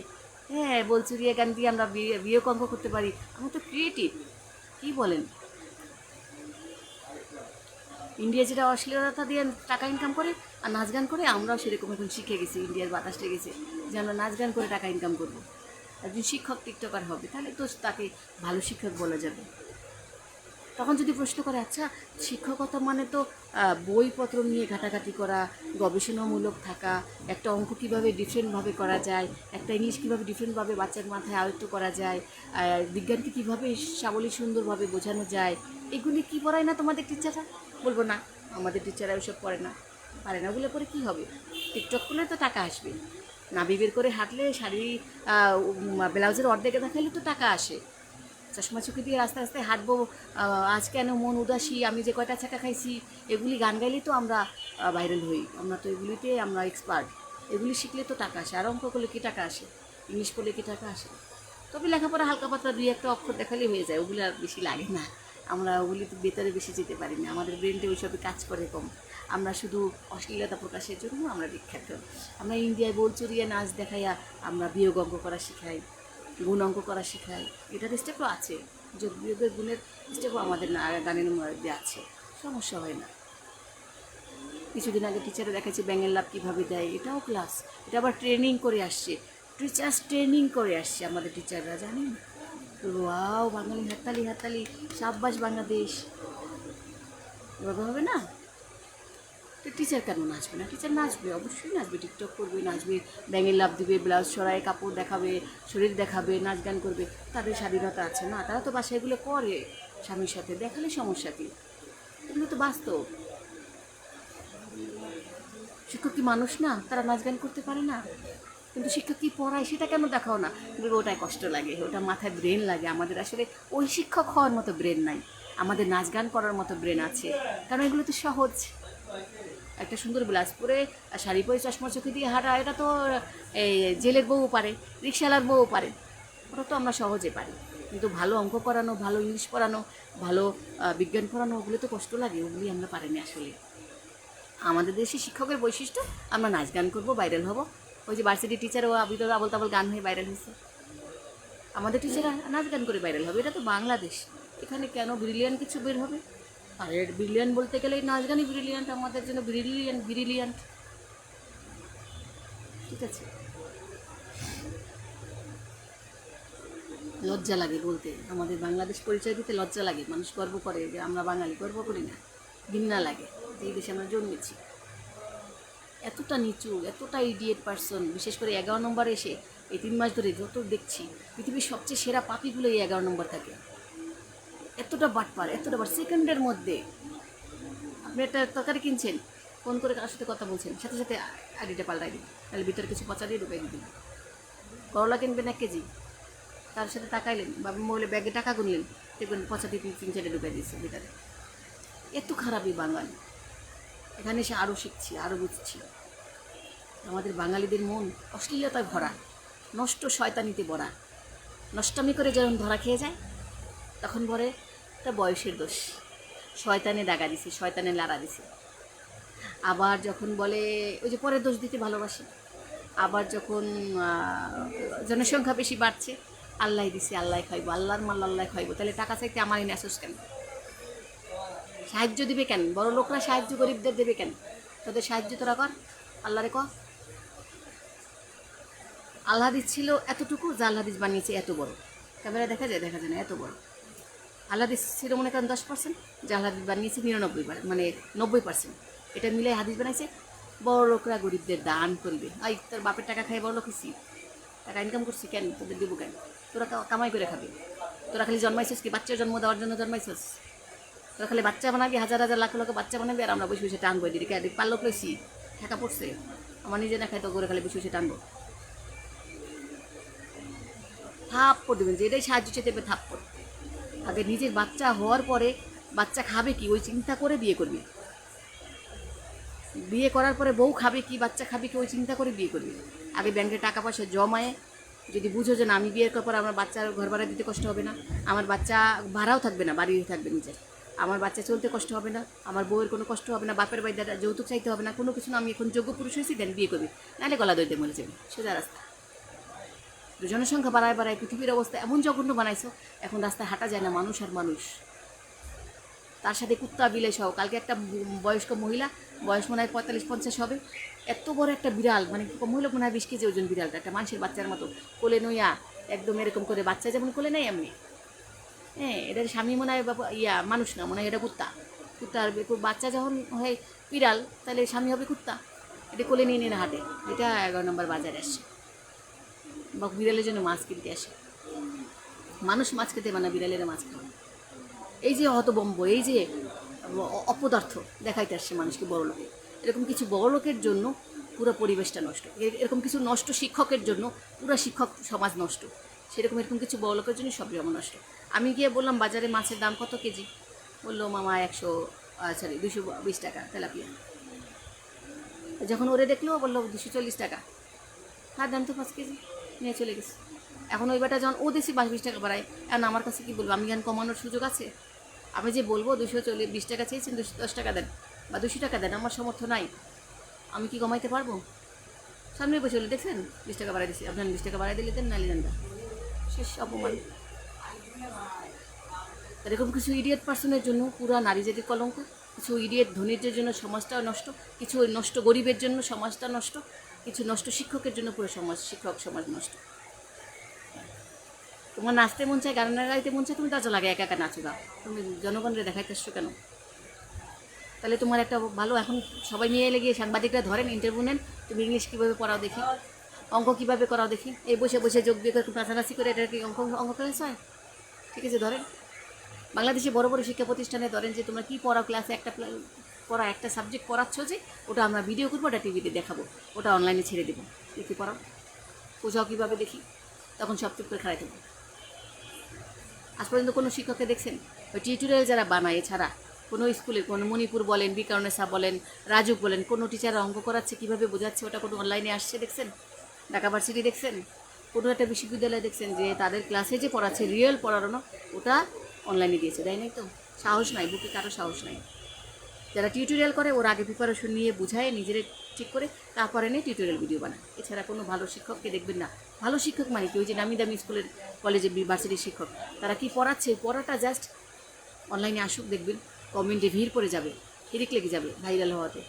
হ্যাঁ, বলচুরিয়া গান দিয়ে আমরা বিয়ে অঙ্ক করতে পারি। আমরা তো ক্রিয়েটিভ। কী বলেন? ইন্ডিয়া যেটা অশ্লীলতা দিয়ে টাকা ইনকাম করে আর নাচ গান করে, আমরাও সেরকম এখন শিখে গেছি, ইন্ডিয়ার বাতাস লেগেছে যে আমরা নাচ গান করে টাকা ইনকাম করবো। একজন শিক্ষক টিকটকার হবে, তাহলে তো তাকে ভালো শিক্ষক বলা যাবে। তখন যদি প্রশ্ন করে, আচ্ছা শিক্ষকতা মানে তো বইপত্র নিয়ে ঘাটাঘাটি করা, গবেষণামূলক থাকা, একটা অঙ্ক কীভাবে ডিফারেন্টভাবে করা যায়, একটা ইংলিশ কীভাবে ডিফারেন্টভাবে বাচ্চার মাথায় আয়ত্ত করা যায়, বিজ্ঞানকে কীভাবে সাবলীল সুন্দরভাবে বোঝানো যায়, এগুলি কি পড়ায় না তোমাদের টিচাররা? বলবো না, আমাদের টিচাররা ওইসব পারে না। ওগুলো পরে কী হবে? টিকটক করলে তো টাকা আসবে, নাভি বের করে হাঁটলে, শাড়ি ব্লাউজের অর্ধেকে দেখালে তো টাকা আসে। চশমা চোখে দিয়ে আস্তে আস্তে হাঁটবো, আজ কেন মন উদাসী, আমি যে কয়টা ছাকা খাইছি, এগুলি গান গাইলেই তো আমরা ভাইরাল হই। আমরা তো এগুলিতে আমরা এক্সপার্ট। এগুলি শিখলে তো টাকা আসে। আর অঙ্ক করলে কি টাকা আসে? ইংলিশ পড়লে কি টাকা আসে? তবে লেখাপড়া হালকা পাতলা 2-1 অক্ষর দেখালেই হয়ে যায়, ওগুলো আর বেশি লাগে না। আমরা ওগুলি তো ভেতরে বেশি যেতে পারি না, আমাদের ব্রেনটা ওইসবে কাজ করে কম। আমরা শুধু অশ্লীলতা প্রকাশের জন্য আমরা বিখ্যাত। আমরা ইন্ডিয়ায় বলচুরিয়া নাচ দেখাইয়া আমরা বিয়োগ অঙ্ক করা শিখাই, গুণ অঙ্ক করা শেখায়। এটার স্টেপও আছে, যোগ বিয়োগের গুণের স্টেপও আমাদের গানের মধ্যে আছে, সমস্যা হয় না। কিছুদিন আগে টিচারে দেখাচ্ছে ব্যাঙের লাভ কীভাবে দেয়, এটাও ক্লাস। এটা আবার ট্রেনিং করে আসছে, টিচার্স ট্রেনিং করে আসছে আমাদের টিচাররা, জানেন? ওয়াও, বাঙালি হাততালি হাততালি, সাব্বাস বাংলাদেশ। এভাবে হবে না? তো টিচার কেন নাচবে না? টিচার নাচবে, অবশ্যই নাচবে, টিকটক করবে, নাচবে, ব্যাঙের লাভ দিবে, ব্লাউজ সরায়, কাপড় দেখাবে, শরীর দেখাবে, নাচ গান করবে। তাদের স্বাধীনতা আছে না? তারা তো বাসায় এগুলো করে স্বামীর সাথে, দেখালে সমস্যা কী? এগুলো তো বাস্তব। শিক্ষক কি মানুষ না? তারা নাচ গান করতে পারে না? কিন্তু শিক্ষক কী পড়ায় সেটা কেন দেখাও না? ওটাই কষ্ট লাগে, ওটা মাথায় ব্রেন লাগে। আমাদের আসলে ওই শিক্ষক হওয়ার মতো ব্রেন নাই, আমাদের নাচ গান করার মতো ব্রেন আছে। কারণ এগুলো তো সহজ। একটা সুন্দর ব্লাউজ পরে, শাড়ি পরে, চশমা চোখে দিয়ে হাঁটা, এটা তো এই জেলের বউও পারে, রিক্সাওয়ালার বউও পারে। ওটা তো আমরা সহজে পারি। কিন্তু ভালো অঙ্ক পড়ানো, ভালো ইংলিশ পড়ানো, ভালো বিজ্ঞান পড়ানো, ওগুলো তো কষ্ট লাগে, ওগুলি আমরা পারিনি আসলে। আমাদের দেশে শিক্ষকের বৈশিষ্ট্য, আমরা নাচ গান করবো, ভাইরাল হব। ওই যে ভার্সিটি টিচারও আবল তাবল গান হয়ে ভাইরাল হয়েছে, আমাদের টিচাররা নাচ গান করে ভাইরাল হবে। এটা তো বাংলাদেশ, এখানে কেন ব্রিলিয়ান্ট কিছু বের হবে? আর ব্রিলিয়ান্ট বলতে গেলে নাচ গানই ব্রিলিয়ান্ট, আমাদের জন্য ব্রিলিয়ান্ট। ঠিক আছে, লজ্জা লাগে বলতে, আমাদের বাংলাদেশ পরিচয় দিতে লজ্জা লাগে। মানুষ গর্ব করে যে আমরা বাঙালি, গর্ব করি না, ঘৃণা লাগে যে এই দেশে আমরা জন্মেছি। এতটা নিচু, এতটা ইডিয়েট পার্সন, বিশেষ করে 11 নম্বরে এসে এই 3 মাস ধরে যত দেখছি, পৃথিবীর সবচেয়ে সেরা পাপিগুলো এই 11 নম্বর থাকে। এতটা বাটপার, সেকেন্ডের মধ্যে। আপনি একটা তরকারি কিনছেন, ফোন করে কার সাথে কথা বলছেন, সাথে সাথে আইডিটা পাল্টাই দিন, তাহলে ভিতরে কিছু পচা দিয়ে ঢুকাই দিন। করলা কিনবেন 1 কেজি, তার সাথে তাকাইলেন বাবা বলে ব্যাগে টাকা গুনলেন, দেখবেন পচাতে 3-4 ঢুকাই দিয়েছে ভিতরে। এত খারাপই বাঙালি। এখানে এসে আরও শিখছি, আরও বুঝছি আমাদের বাঙালিদের মন অশ্লীলতায় ভরা, নষ্ট শয়তানিতে ভরা। নষ্টামি করে যখন ধরা খেয়ে যায় তখন বলে এটা বয়সের দোষ, শয়তানে দাগা দিছে, শয়তানে লাড়া দিছে। আবার যখন বলে ওই যে পরের দোষ দিতে ভালোবাসে। আবার যখন জনসংখ্যা বেশি বাড়ছে, আল্লাহ দিছে, আল্লাহ খাইব, আল্লাহর মাল আল্লাহ খাইব, তাহলে টাকা চাইতে আমারই নেসোস কেন? সাহায্য দিবে কেন? বড় লোকরা সাহায্য গরিবদের দেবে কেন? তোদের সাহায্য তোরা কর, আল্লাহরে কর। আল্লাহ দিচ্ছিল এতটুকু, যা আল্লাহ দিস বানিয়েছে এত বড়, ক্যামেরা দেখা যায় না, এত বড়। আল্লাহ দিচ্ছিল মনে করেন 10%, যা আল্লাহ বানিয়েছে 99, মানে 90%। এটা মিলে হাদিস বানাইছে বড় লোকরা গরিবদের দান করবে। আই তোর বাপের টাকা খাই বড় লোক হয়েছি, টাকা ইনকাম করছি কেন? তোদের দেবো কেন? তোরা কামাই করে খাবি। তোরা খালি জন্মাইছিস কি বাচ্চা জন্ম দেওয়ার জন্য জন্মাইছিস? তোরা খালি বাচ্চা বানাবি, হাজার হাজার লাখ লাখ বাচ্চা বানাবি, আর আমরা বসে বসে টানবো। এদিকে পাল্লক লইছি, ঠেকা পড়ছে, আমার নিজে না খাই তো করে খালি বসে বসে টানবো। থাপ্পড় দেবেন, যে এটাই সাহায্য চেয়ে দেবে থাপ্পড়। আগে নিজের বাচ্চা হওয়ার পরে বাচ্চা খাবে কি ওই চিন্তা করে বিয়ে করবি। বিয়ে করার পরে বউ খাবে কি, বাচ্চা খাবে কি ওই চিন্তা করে বিয়ে করবি। আগে ব্যাংকে টাকা পয়সা জমায়ে যদি বুঝো যে না আমি বিয়ের পর আমার বাচ্চার ঘর ভাড়া দিতে কষ্ট হবে না, আমার বাচ্চা ভাড়াও থাকবে না, বাড়ি থাকবে নিজের, আমার বাচ্চা চলতে কষ্ট হবে না, আমার বউয়ের কোনো কষ্ট হবে না, বাপের বাড়ি দাদা যৌতুক চাইতে হবে না, কোনো কিছু না, আমি এখন যোগ্য পুরুষ হয়েছি, দেন বিয়ে করবি, নাহলে গলা দইতে মরে যাবে, সোজা রাস্তা। জনসংখ্যা বাড়ায় পৃথিবীর অবস্থা এমন জঘন্য বানাইছো, এখন রাস্তায় হাঁটা যায় না, মানুষ আর মানুষ, তার সাথে কুত্তা বিলে সহ। কালকে একটা বয়স্ক মহিলা, বয়স মনে হয় 45-50 হবে, এত বড় একটা বিড়াল, মানে মহিলা মনে হয় 20 কেজি ওজন বিড়ালটা, একটা মানুষের বাচ্চার মতো কোলে নইয়া একদম এরকম করে, বাচ্চা যেমন কোলে নেই এমনি। হ্যাঁ, এটার স্বামী মনে হয় মানুষ না, মনে হয় এটা কুত্তা। কুত্তার বাচ্চা যখন হয় বিড়াল, তাহলে স্বামী হবে কুত্তা। এটা কোলে নিয়ে নিয়ে হাঁটে। এটা 11 নম্বর বাজারে আসে, বা বিড়ালের জন্য মাছ কিনতে আসে। মানুষ মাছ খেতে মানে বিড়ালের মাছ খাবে। এই যে হতবম্ব, এই যে অপদার্থ দেখাইতে আসছে মানুষকে বড় লোকে। এরকম কিছু বড় লোকের জন্য পুরো পরিবেশটা নষ্ট, এরকম কিছু নষ্ট শিক্ষকের জন্য পুরো শিক্ষক সমাজ নষ্ট, সেরকম এরকম কিছু বড় লোকের জন্য সব জমা নষ্ট। আমি গিয়ে বললাম বাজারে মাছের দাম কত কেজি? বললো মামা 220 টাকা তেলাপিয়া। যখন ওরে দেখলো বললো 240 টাকা। হ্যাঁ দাম তো 5 কেজি, নিয়ে চলে গেছে। এখন ওই বেটা যখন ও দেশি 20 টাকা বাড়ায়, এখন আমার কাছে কী বলবো? আমি জ্ঞান কমানোর সুযোগ আছে? আমি যে বলবো 220 টাকা চেয়েছেন, 210 টাকা দেন বা 200 টাকা দেন, আমার সামর্থ্য নাই, আমি কি কমাইতে পারবো? সামনে বসে বলে দেখছেন 20 টাকা বাড়াই দিচ্ছি, আপনার 20 টাকা বাড়াই দিলে দেন, নালি দেন না, শেষ অপমান। এরকম কিছু ইডিয়েট পার্সনের জন্য পুরো নারী জাতির কলঙ্ক, কিছু ইডিয়েট ধনীদের জন্য সমাজটা নষ্ট, কিছু নষ্ট গরিবের জন্য সমাজটা নষ্ট, কিছু নষ্ট শিক্ষকের জন্য পুরো শিক্ষক সমাজ নষ্ট। তোমার নাচতে মন চায়, গান গাইতে মন চায়, তুমি তাজা লাগে একা একা নাচো, গাও, তুমি জনগণরে দেখাইতে আসছো কেন? তাহলে তোমার একটা ভালো, এখন সবাই নিয়ে এলে গিয়ে সাংবাদিকরা ধরেন, ইন্টারভিউ নেন, তুমি ইংলিশ কীভাবে পড়াও দেখি, অঙ্ক কীভাবে করাও দেখি, এই বসে বসে যোগ বিয়োগ নাচানাচি করে এটা কি অঙ্ক ক্লাস হয়? ঠিক আছে, ধরেন বাংলাদেশে বড় বড় শিক্ষা প্রতিষ্ঠানে ধরেন যে তোমরা কী পড়াও, ক্লাসে একটা সাবজেক্ট পড়াচ্ছ যে ওটা আমরা ভিডিও করবো, ওটা টিভিতে দেখাবো, ওটা অনলাইনে ছেড়ে দেবো, কী পড়াও বোঝাও কীভাবে দেখি, তখন সব চুপ করে খাড়াই থাকবো। আজ পর্যন্ত কোনো শিক্ষককে দেখছেন? ওই টিউটোরিয়াল যারা বানায়, এছাড়া কোনো স্কুলে, কোনো মণিপুর বলেন, বিকারণেসা বলেন, রাজুক বলেন, কোনো টিচাররা অঙ্ক করাচ্ছে কীভাবে বোঝাচ্ছে, ওটা কোনো অনলাইনে আসছে দেখছেন? ঢাকা ভার্সিটি দেখছেন? কোনো একটা বিশ্ববিদ্যালয়ে দেখছেন যে তাদের ক্লাসে যে পড়াচ্ছে রিয়েল পড়ানো, ওটা অনলাইনে দিয়েছে? দেয় নাই তো, সাহস নাই, বুকে কারো সাহস নাই। যারা টিউটোরিয়াল করে ওরা আগে প্রিপারেশন নিয়ে বুঝায় নিজের ঠিক করে, তারপরে নিয়ে টিউটোরিয়াল ভিডিও বানায়। এছাড়া কোনো ভালো শিক্ষককে দেখবেন না। ভালো শিক্ষক মানে কি? ওই যে নামি দামি স্কুলের, কলেজে, ভার্সিটির শিক্ষক, তারা কি পড়াচ্ছে, পড়াটা জাস্ট অনলাইনে আসুক, দেখবেন কমেন্টে ভিড় পড়ে যাবে, হিরিক লেগে যাবে ভাইরাল হওয়াতে,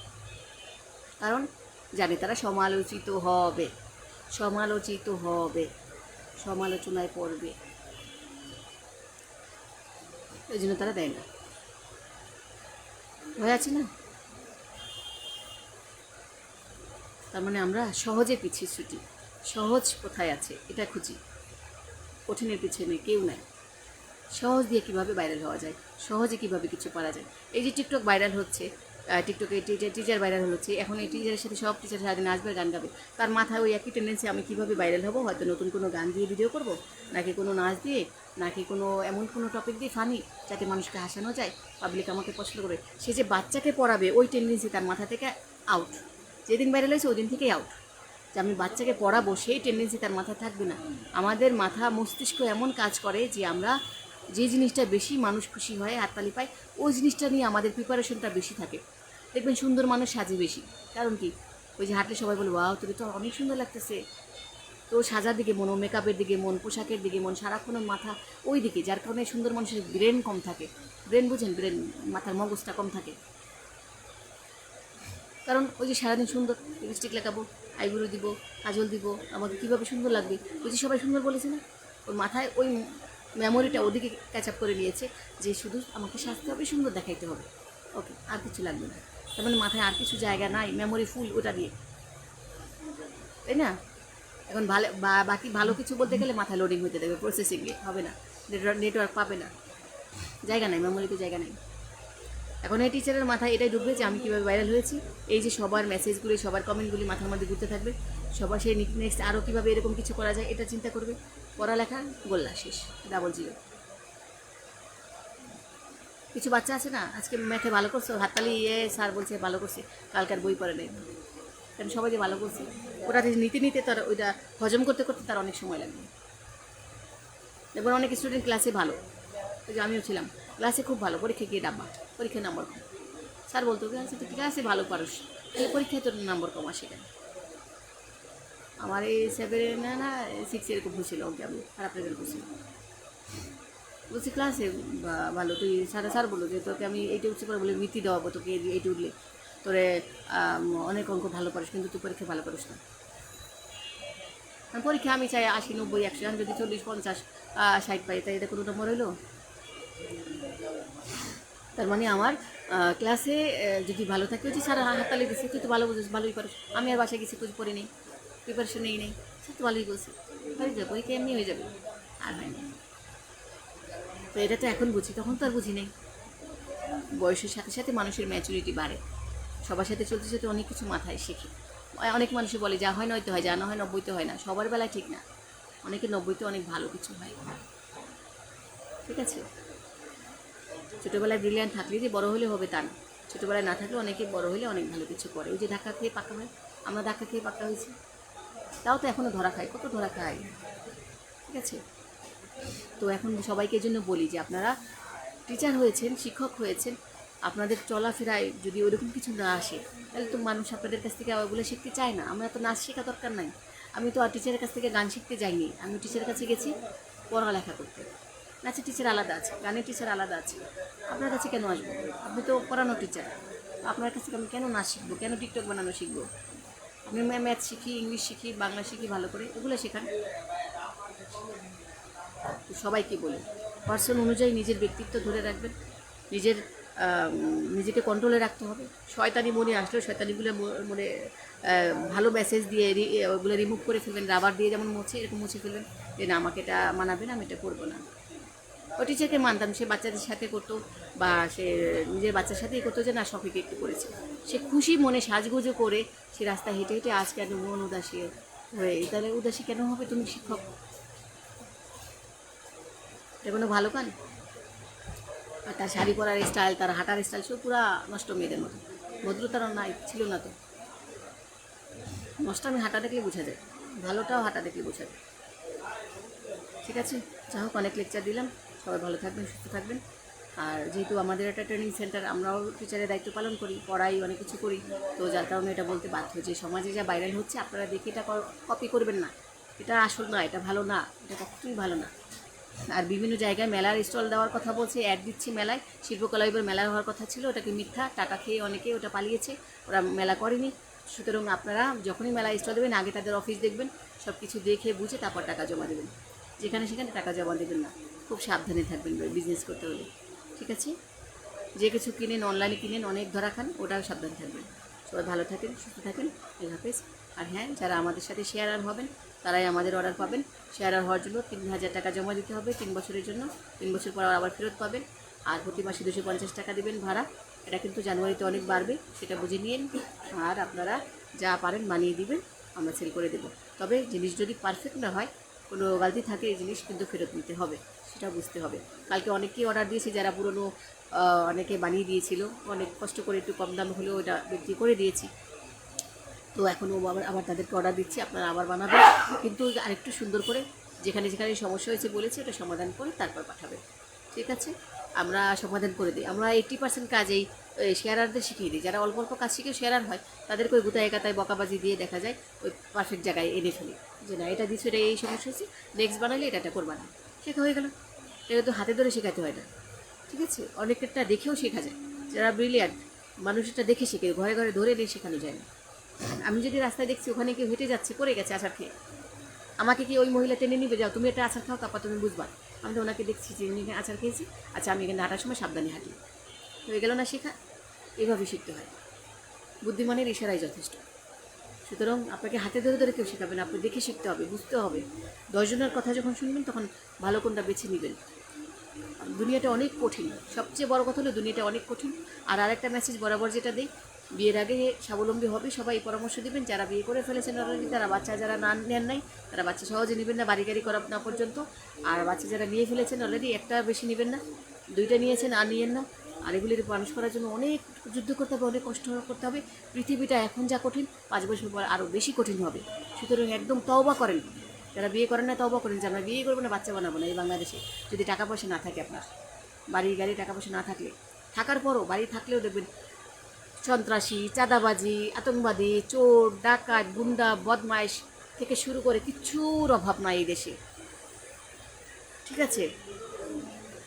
কারণ জানে তারা সমালোচিত হবে, সমালোচনায় পড়বে, এই জন্য তারা দেয় না। ভয় আছে না? তার মানে আমরা সহজে পিছিয়ে ছুটি, সহজ কোথায় আছে এটা খুঁজি, কঠিনের পিছনে কেউ নাই। সহজ দিয়ে কীভাবে ভাইরাল হওয়া যায়, সহজে কীভাবে কিছু করা যায়। এই যে টিকটক ভাইরাল হচ্ছে, টিকটকে টিচার ভাইরাল হচ্ছে, এখন এই টিচারের সাথে সব টিচার সারাদিন আসবে গান গাবে, তার মাথায় ওই একই টেন্ডেন্সি আমি কীভাবে ভাইরাল হবো, হয়তো নতুন কোনো গান দিয়ে ভিডিও করব, নাকি কোনো নাচ দিয়ে, নাকি কোনো এমন কোনো টপিক দিয়ে ফানি যাতে মানুষকে হাসানো যায়, পাবলিক আমাকে পছন্দ করে। সে যে বাচ্চাকে পড়াবে ওই টেন্ডেন্সি তার মাথা থেকে আউট, যেদিন ভাইরাল হয়েছে ওই দিন থেকেই আউট। যে আমি বাচ্চাকে পড়াবো সেই টেন্ডেন্সি তার মাথায় থাকবে না। আমাদের মাথা মস্তিষ্ক এমন কাজ করে যে আমরা যে জিনিসটা বেশি মানুষ খুশি হয় হাততালি পায় ওই জিনিসটা নিয়ে আমাদের প্রিপারেশনটা বেশি থাকে। দেখবেন সুন্দর মানুষ সাজে বেশি, কারণ কি ওই যে হাঁটলে সবাই বলে ওয়াও তোকে তো অনেক সুন্দর লাগতেছে, তো সাজার দিকে মন, মেকআপের দিকে মন, পোশাকের দিকে মন, সারাক্ষণ মাথা ওই দিকে, যার কারণে সুন্দর মানুষের ব্রেন কম থাকে। ব্রেন বুঝেন, ব্রেন মাথার মগজটা কম থাকে, কারণ ওই যে সারাদিন সুন্দর লিপস্টিক লাগাবো, আইব্রো দিব, কাজল দিব, আমাকে কীভাবে সুন্দর লাগবে, ওই যে সবাই সুন্দর বলেছে না, ওর মাথায় ওই মেমোরিটা ওদিকে ক্যাচ আপ করে নিয়েছে যে শুধু আমাকে সাজতে হবে, সুন্দর দেখাইতে হবে, ওকে আর কিছু লাগবে না। তার মানে মাথায় আর কিছু জায়গা নাই, মেমোরি ফুল ওটা দিয়ে, তাই না? এখন ভালো বাকি ভালো কিছু বলতে গেলে মাথায় লোডিং হতে দেবে, প্রসেসিংয়ে হবে না, নেটওয়ার্ক পাবে না, জায়গা নাই, মেমোরিতে জায়গা নেই। এখন এই টিচারের মাথায় এটাই ঢুকবে যে আমি কীভাবে ভাইরাল হয়েছি, এই যে সবার মেসেজগুলি, সবার কমেন্টগুলি মাথার মধ্যে ঘুরতে থাকবে, সবার সেই নেক্সট আরও কীভাবে এরকম কিছু করা যায় এটা চিন্তা করবে। পড়ালেখা গোল্লা শেষ, ডাবল জিরো। কিছু বাচ্চা আছে না, আজকে ম্যাথে ভালো করছো, হাততালি স্যার বলছে ভালো করছে, কালকার বই পড়ে নেই, কারণ সবাই যে ভালো করছে ওটা নিতে নিতে তার ওইটা হজম করতে করতে তার অনেক সময় লাগবে। এবং অনেক স্টুডেন্ট ক্লাসে ভালো, ওই যে আমিও ছিলাম ক্লাসে খুব ভালো, পরীক্ষা গিয়ে ডাব্বা, পরীক্ষায় নাম্বার কম। স্যার বলতো তুই ক্লাসে ভালো পারস, তাহলে পরীক্ষায় তোর নাম্বার কম আসে কেন? আমার এই 7 না 6 এরকম হয়েছিল, ওকে আমি খারাপ রেজাল্ট করছিলাম, বলছি ক্লাসে ভালো, তুই স্যার বললো যে তোকে আমি এইটা উঠতে পারবো বলে বৃত্তি দেওয়াবো তোকে, এইটা উঠলে তোরে অনেক অঙ্ক ভালো পারিস, কিন্তু তুই পরীক্ষা ভালো পারিস না। পরীক্ষা আমি চাই 80, 90, 100, আমি যদি 40, 50, 60 পাই, তাই এটা কোনো নম্বর হইলো? তার মানে আমার ক্লাসে যদি ভালো থাকে, ওই যে স্যার হাততালি দিচ্ছে, তুই তো ভালো বুঝিস, ভালোই পারিস, আমি আর বাসায় গেছি কিছু পড়ি নেই, প্রিপারেশন নেই, স্যার তো ভালোই বলছি, হয়ে যাবে পরীক্ষা এমনি হয়ে যাবে, আর হয় না। তো এটা তো এখন বুঝি, তখন তো আর বুঝি নেই। বয়সের সাথে সাথে মানুষের ম্যাচুরিটি বাড়ে, সবার সাথে চলতে চলতে অনেক কিছু মাথায় শেখে। অনেক মানুষই বলে যা হয় 9তে হয়, যা না হয় 90তে হয় না, সবার বেলায় ঠিক না, অনেকে 90তে অনেক ভালো কিছু হয়, ঠিক আছে? ছোটোবেলায় ব্রিলিয়ান্ট থাকলে যে বড় হলে হবে তা না, ছোটোবেলায় না থাকলে অনেকে বড় হলে অনেক ভালো কিছু করে। ওই যে ধাক্কা খেয়ে পাক্কা হয়, আমরা ধাক্কা খেয়ে পাক্কা হয়েছি, তাও তো এখনও ধরা খাই, কত ধরা খাই, ঠিক আছে? তো এখন সবাইকে জন্য বলি যে আপনারা টিচার হয়েছেন, শিক্ষক হয়েছেন, আপনাদের চলাফেরায় যদি ওরকম কিছু না আসে তাহলে তো মানুষ আপনাদের কাছ থেকে ওগুলো শিখতে চায় না। আমরা তো নাচ শেখা দরকার নাই, আমি তো আর টিচারের কাছ থেকে গান শিখতে যাইনি, আমি টিচারের কাছে গেছি পড়ালেখা করতে। নাচের টিচার আলাদা আছে, গানের টিচার আলাদা আছে, আপনার কাছে কেন আসবো? আপনি তো পড়ানো টিচার, আপনার কাছ থেকে আমি কেন নাচ শিখবো, কেন টিকটক বানানো শিখবো? আমি ম্যাথ শিখি, ইংলিশ শিখি, বাংলা শিখি ভালো করে, এগুলো শেখান। সবাইকে বলি পার্সন অনুযায়ী নিজের ব্যক্তিত্ব ধরে রাখবেন, নিজের নিজেকে কন্ট্রোলে রাখতে হবে। শয়তানি মনে আসলেও শয়তানিগুলো মনে ভালো মেসেজ দিয়ে ওগুলো রিমুভ করে ফেলবেন, রাবার দিয়ে যেমন মুছে, এরকম মুছে ফেলবেন যে না আমাকে এটা মানাবে না, আমি এটা করবো না। ওই টিচারকে মানতাম, সে বাচ্চাদের সাথে করতো বা সে নিজের বাচ্চার সাথেই করতো যে না শফিকে একটু করেছে, সে খুশি মনে সাজগুজো করে সে রাস্তায় হেঁটে হেঁটে আজ কেন মন উদাসী হয়ে, তাহলে উদাসী কেন হবে? তুমি শিক্ষক, এটা কোনো ভালো কান? আর তার শাড়ি পরার স্টাইল, তার হাঁটার স্টাইল সব পুরো নষ্ট মেয়েদের মতো, ভদ্রতার নাই ছিল না তো। নষ্ট আমি হাঁটা দেখলে বোঝা যায়, ভালোটাও হাঁটা দেখলে বোঝা যায়, ঠিক আছে? যা হোক অনেক লেকচার দিলাম, সবাই ভালো থাকবেন, সুস্থ থাকবেন। আর যেহেতু আমাদের একটা ট্রেনিং সেন্টার, আমরাও টিচারের দায়িত্ব পালন করি, পড়াই, অনেক কিছু করি, তো যার কারণে এটা বলতে বাধ্য যে সমাজে যা ভাইরাল হচ্ছে আপনারা দেখে এটা কপি করবেন না, এটা আসল না, এটা ভালো না, এটা কখনোই ভালো না। আর বিভিন্ন জায়গায় মেলার স্টল দেওয়ার কথা বলছে, অ্যাড দিচ্ছে মেলায়, শিল্পকলা এবার মেলা হওয়ার কথা ছিল, ওটাকে মিথ্যা, টাকা খেয়ে অনেকে ওটা পালিয়েছে, ওরা মেলা করেনি। সুতরাং আপনারা যখনই মেলা স্টল দেবেন আগে তাদের অফিস দেখবেন, সব কিছু দেখে বুঝে তারপর টাকা জমা দেবেন, যেখানে সেখানে টাকা জমা দেবেন না, খুব সাবধানে থাকবেন বিজনেস করতে হলে, ঠিক আছে? যে কিছু কিনেন, অনলাইনে কিনেন, অনেক ধরা খান, ওটাও সাবধানে থাকবেন। সবাই ভালো থাকেন, সুস্থ থাকেন, আল্লাহ হাফেজ। আর হ্যাঁ, যারা আমাদের সাথে শেয়ারার হবেন তারাই আমাদের অর্ডার পাবেন। শেয়ারার হওয়ার জন্য 3000 টাকা জমা দিতে হবে 3 বছরের জন্য, 3 বছর পর আবার ফেরত পাবেন। আর প্রতি মাসে 250 টাকা দেবেন ভাড়া। এটা কিন্তু জানুয়ারিতে অনেক বাড়বে, সেটা বুঝে নিন। আর আপনারা যা পারেন মানিয়ে দিবেন, আমরা সেল করে দেবো। তবে জিনিস যদি পারফেক্ট না হয়, কোনো গলতি থাকে, এই জিনিস কিন্তু ফেরত নিতে হবে, সেটা বুঝতে হবে। কালকে অনেকেই অর্ডার দিয়েছে, যারা পুরনো অনেকে বানিয়ে দিয়েছিল, অনেক কষ্ট করে একটু কম দাম হলেও এটা বিক্রি করে দিয়েছি। তো এখনও আবার তাদেরকে অর্ডার দিচ্ছি, আপনারা আবার বানাবেন, কিন্তু আরেকটু সুন্দর করে, যেখানে যেখানে সমস্যা হয়েছে বলেছি ওটা সমাধান করে তারপর পাঠাবেন। ঠিক আছে, আমরা সমাধান করে দিই। আমরা 80% কাজ এই শেয়ারারদের শিখিয়ে দিই। যারা অল্প অল্প কাজ শিখে শেয়ারার হয়, তাদেরকে ওই গুতায় একাতায় বকাবাজি দিয়ে দেখা যায় ওই পারফেক্ট জায়গায় এনে ফেলি, যে না এটা দিচ্ছ, এটা এই সমস্যা হচ্ছে, নেক্সট বানালে এটা করবা না, শেখা হয়ে গেল। এটা তো হাতে ধরে শেখাতে হয় না। ঠিক আছে, অনেকটা দেখেও শেখা যায়। যারা ব্রিলিয়ান্ট মানুষটা দেখে শেখে, ঘরে ঘরে ধরে নিয়ে শেখানো যায় না। আমি যদি রাস্তায় দেখছি ওখানে কেউ হেঁটে যাচ্ছে, পড়ে গেছে আচার খেয়ে, আমাকে কি ওই মহিলা টেনে নিবে, যাও তুমি একটা আচার খাও, তারপর তুমি বুঝবা। আমি তো ওনাকে দেখছি যে উনি এখানে আচার খেয়েছি, আচ্ছা আমি এখানে হাঁটার সময় সাবধানে হাঁটি, হয়ে গেল না শেখা। এভাবে শিখতে হয়, বুদ্ধিমানের ইশারাই যথেষ্ট। সুতরাং আপনাকে হাতে ধরে ধরে কেউ শেখাবে না, আপনি দেখে শিখতে হবে, বুঝতে হবে। 10 জনের কথা যখন শুনবেন তখন ভালো কোনটা বেছে নেবেন। দুনিয়াটা অনেক কঠিন, সবচেয়ে বড় কথা হলো দুনিয়াটা অনেক কঠিন। আর আরেকটা মেসেজ বরাবর যেটা দিই, বিয়ের আগে স্বাবলম্বী হবে সবাই পরামর্শ দেবেন। যারা বিয়ে করে ফেলেছেন অলরেডি, তারা বাচ্চা যারা না নেন নাই, তারা বাচ্চা সহজে নেবেন না, বাড়ি গাড়ি করা না পর্যন্ত। আর বাচ্চা যারা নিয়ে ফেলেছেন অলরেডি, একটা বেশি নেবেন না, 2টা নিয়েছেন আর নিয়েন না। আর এগুলির মানুষ করার জন্য অনেক যুদ্ধ করতে হবে, অনেক কষ্ট করতে হবে। পৃথিবীটা এখন যা কঠিন, 5 বছর পর আরও বেশি কঠিন হবে। সুতরাং একদম তওবা করেন, যারা বিয়ে করেন না তওবা করেন, যে আমরা বিয়ে করবো না, বাচ্চা বানাবো না এই বাংলাদেশে। যদি টাকা পয়সা না থাকে, আপনার বাড়ি গাড়ি টাকা পয়সা না থাকলে, থাকার পরও বাড়ি থাকলেও দেখবেন সন্ত্রাসী, চাঁদাবাজি, আতঙ্কবাদী, চোর, ডাকাত, গুন্ডা, বদমাইশ থেকে শুরু করে কিচ্ছুর অভাব নাই এই দেশে। ঠিক আছে,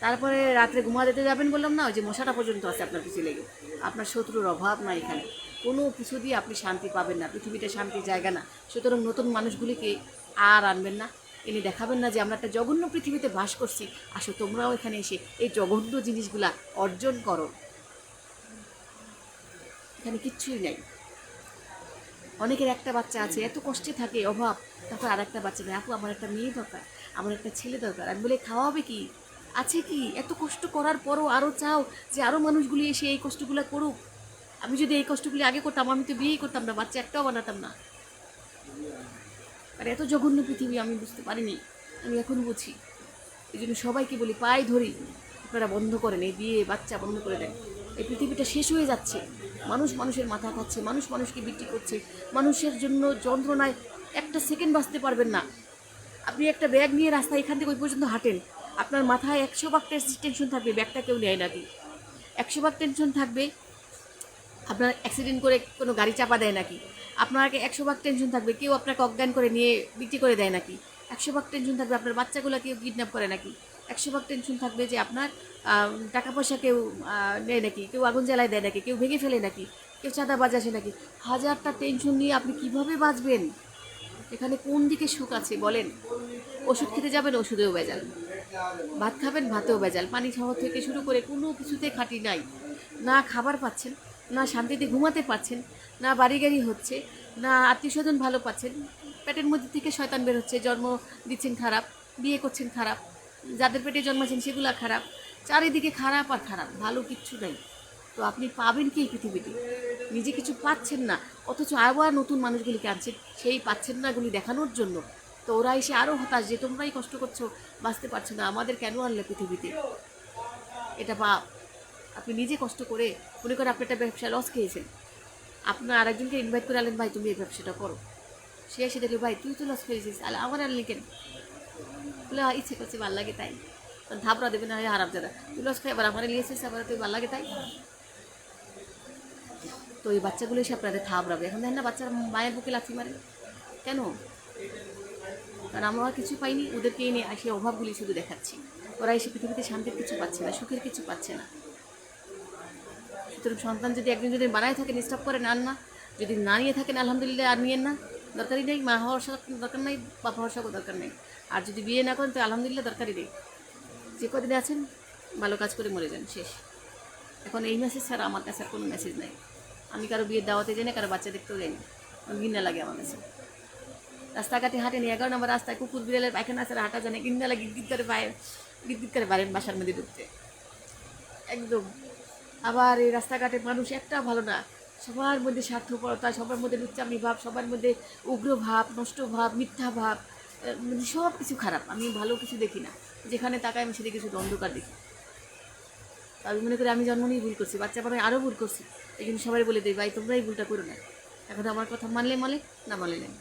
তারপরে রাত্রে ঘুমা দিতে যাবেন বললাম না, ওই যে মশাটা পর্যন্ত আছে আপনার পিছিয়ে লেগে। আপনার শত্রুর অভাব নাই এখানে, কোনো কিছু দিয়ে আপনি শান্তি পাবেন না। পৃথিবীটা শান্তির জায়গা না। সুতরাং নতুন মানুষগুলিকে আর আনবেন না, এনে দেখাবেন না যে আমরা একটা জঘন্য পৃথিবীতে বাস করছি। আসো তোমরাও এখানে এসে এই জঘন্য জিনিসগুলা অর্জন করো। এখানে কিচ্ছুই নাই। অনেকের একটা বাচ্চা আছে, এত কষ্টে থাকে, অভাব, তারপর আর একটা বাচ্চা নেই। আপু আমার একটা মেয়ে দরকার, আমার একটা ছেলে দরকার। আমি বলে খাওয়াবে কি, আছে কি? এত কষ্ট করার পরও আরও চাও যে আরও মানুষগুলি এসে এই কষ্টগুলো করুক। আমি যদি এই কষ্টগুলি আগে করতাম, আমি তো বিয়েই করতাম না, বাচ্চা একটাও বানাতাম না। আর এত জঘন্য পৃথিবী আমি বুঝতে পারিনি, আমি এখন বুঝি। এই জন্য সবাইকে বলি, পায়ে ধরি, আপনারা বন্ধ করেন, এই বিয়ে বাচ্চা বন্ধ করে দেন। এই পৃথিবীটা শেষ হয়ে যাচ্ছে, মানুষ মানুষের মাথা খাচ্ছে, মানুষ মানুষকে বিক্রি করছে। মানুষের জন্য যন্ত্রণায় একটা সেকেন্ড বাঁচতে পারবেন না। আপনি একটা ব্যাগ নিয়ে রাস্তায় এখান থেকে ওই পর্যন্ত হাঁটেন, আপনার মাথায় 100 ভাগ টেনশন থাকবে, ব্যাগটা কেউ নেয় নাকি। 100 ভাগ টেনশন থাকবে আপনার অ্যাক্সিডেন্ট করে কোনো গাড়ি চাপা দেয় নাকি। আপনাকে 100 ভাগ টেনশন থাকবে কেউ আপনাকে অজ্ঞান করে নিয়ে বিক্রি করে দেয় নাকি। 100 ভাগ টেনশন থাকবে আপনার বাচ্চাগুলো কেউ কিডন্যাপ করে নাকি। 100 ভাগ টেনশন থাকবে যে আপনার টাকা পয়সা কেউ নেয় নাকি, কেউ আগুন জ্বালায় দেয় নাকি, কেউ ভেঙে ফেলে নাকি, কেউ চাঁদাবাজ আসে নাকি। হাজারটা টেনশন নিয়ে আপনি কিভাবে বাঁচবেন? এখানে কোন দিকে সুখ আছে বলেন? ওষুধ খেতে যাবেন, ওষুধেও ভেজাল। ভাত খাবেন, ভাতেও ভেজাল। পানি খাওয়া থেকে শুরু করে কোনো কিছুতে খাঁটি নাই। না খাবার পাচ্ছেন, না শান্তিতে ঘুমাতে পারছেন, না বাড়ি গাড়ি হচ্ছে, না আত্মীয় স্বজন ভালো পাচ্ছেন। পেটের মধ্যে থেকে শয়তান বের হচ্ছে, জন্ম দিচ্ছেন খারাপ, বিয়ে করছেন খারাপ, যাদের পেটে জন্মাচ্ছেন সেগুলা খারাপ। চারিদিকে খারাপ আর খারাপ, ভালো কিচ্ছু নাই। তো আপনি পাবেন কি এই পৃথিবীতে? নিজে কিছু পাচ্ছেন না, অথচ আবার নতুন মানুষগুলিকে আনছেন সেই পাচ্ছেন না গুলি দেখানোর জন্য। তো ওরা এসে আরও হতাশ যে তোমরাই কষ্ট করছো, বাঁচতে পারছো না, আমাদের কেন আনলে পৃথিবীতে? এটা পাপ। আপনি নিজে কষ্ট করে, মনে করেন আপনি একটা ব্যবসা লস খেয়েছেন, আপনার আরেকজনকে ইনভাইট করে আনলেন, ভাই তুমি এই ব্যবসাটা করো। সে এসে দেখলো, ভাই তুই তো লস খেয়েছিস, তাহলে আমার আনলি কেন? বলে ইচ্ছে করছে, ভাল লাগে তাই। ধাপড়া দেবে না, হারাম দাদা তুই লস খাই, আবার আমার নিয়েছিস, আবার তুই ভাল লাগে তাই। তো এই বাচ্চাগুলো এসে আপনাদের থাবড়াবে। এখন দেখেন না বাচ্চারা মায়ের বুকে লাথি মারে কেন? কারণ আমরা কিছু পাইনি, ওদেরকে এনে আসে অভাবগুলি শুধু দেখাচ্ছি। ওরা এসে পৃথিবীতে শান্তির কিছু পাচ্ছে না, সুখের কিছু পাচ্ছে না। সুতরাং সন্তান যদি একজন যদি বানায় থাকেন, স্টপ করেন, আন না। যদি না নিয়ে থাকেন আলহামদুলিল্লাহ, আর নিয়েন না, দরকারই নেই। মা হওয়ার দরকার নেই, বাপ হওয়ার দরকার নেই। আর যদি বিয়ে না করেন তো আলহামদুলিল্লাহ, দরকারই নেই। যে কদিনে আছেন ভালো কাজ করে মরে যান, শেষ। এখন এই মেসেজ ছাড়া আমার কাছে আর কোনো মেসেজ নাই। আমি কারো বিয়ের দাওয়াতে যাই না, কারো বাচ্চা দেখতেও যাই না, ঘৃণা লাগে আমার কাছে। রাস্তাঘাটে হাঁটেনি, 11 নম্বর রাস্তায় কুকুর বিড়ালের পায়খানা আছে, হাঁটা জানে, ঘৃণা লাগে, গিট করে পায়ে গিট করে পারেন বাসার মধ্যে ঢুকতে। একদম। আবার এই রাস্তাঘাটে মানুষ একটা ভালো না, সবার মধ্যে স্বার্থপরতা, সবার মধ্যে লুচ্চামি ভাব, সবার মধ্যে উগ্র ভাব, নষ্ট ভাব, মিথ্যা ভাব, মানে সব কিছু খারাপ। আমি ভালো কিছু দেখি না, যেখানে তাকাই আমি সেদিকে শুধু অন্ধকার দেখি। তো আমি মনে করি আমি জন্ম নিয়ে ভুল করছি, বাচ্চা পরে আরও ভুল করছি, এই জন্য সবাই বলে দিই ভাই তোমরা এই ভুলটা করো না। এখন আমার কথা মানলে মানলে, না মানলে নেই,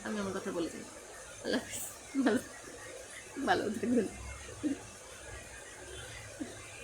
আমি আমার কথা বলে যাই। আল্লাহ হাফিজ। ভালো ভালো থাকবেন।